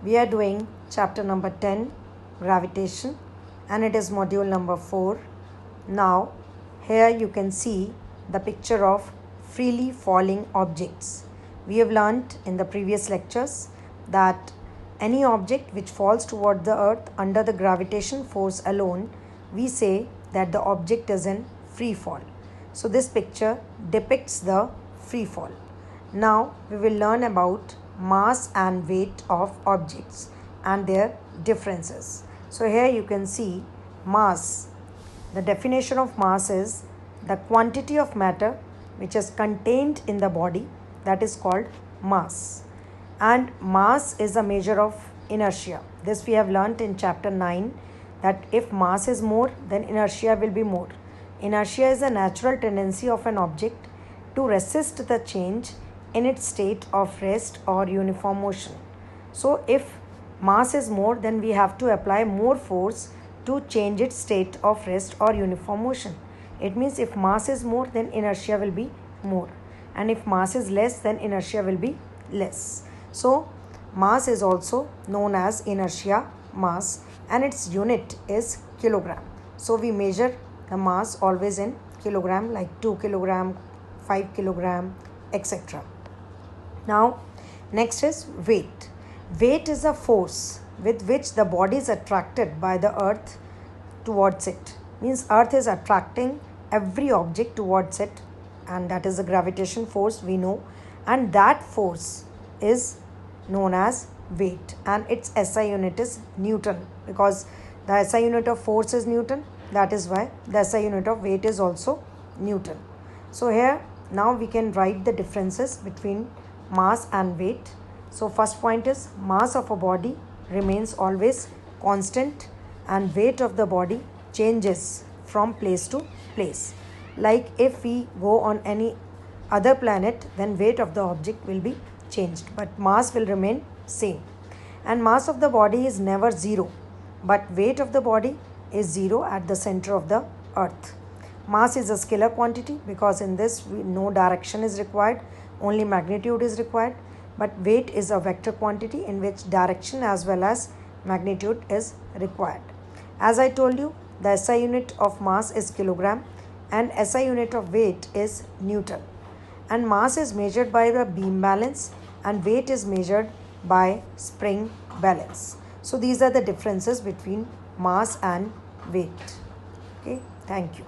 We are doing chapter number 10, gravitation, and it is module number 4. Now, here you can see the picture of freely falling objects. We have learnt in the previous lectures that any object which falls toward the earth under the gravitation force alone, we say that the object is in free fall. So this picture depicts the free fall. Now we will learn about mass and weight of objects and their differences. So here you can see mass. The definition of mass is the quantity of matter which is contained in the body, that is called mass. And mass is a measure of inertia. This we have learnt in chapter 9, that if mass is more, then inertia will be more. Inertia is a natural tendency of an object to resist the change in its state of rest or uniform motion. So if mass is more, then we have to apply more force to change its state of rest or uniform motion. It means if mass is more, then inertia will be more, and if mass is less, then inertia will be less. So mass is also known as inertia mass, and its unit is kilogram. So we measure the mass always in kilogram, like 2 kilogram, 5 kilogram, etc. Now next is weight. Weight is a force with which the body is attracted by the earth towards it. Means earth is attracting every object towards it, and that is the gravitation force we know, and that force is known as weight, and its SI unit is Newton, because the SI unit of force is Newton. That is why the SI unit of weight is also Newton. So here now we can write the differences between mass and weight. So first point is mass of a body remains always constant, and weight of the body changes from place to place. Like if we go on any other planet, then weight of the object will be changed, but mass will remain same. And mass of the body is never zero, but weight of the body is zero at the center of the earth. Mass is a scalar quantity because in this no direction is required, only magnitude is required. But weight is a vector quantity in which direction as well as magnitude is required. As I told you, the SI unit of mass is kilogram and SI unit of weight is Newton. And mass is measured by the beam balance and weight is measured by spring balance. So these are the differences between mass and weight. Okay, thank you.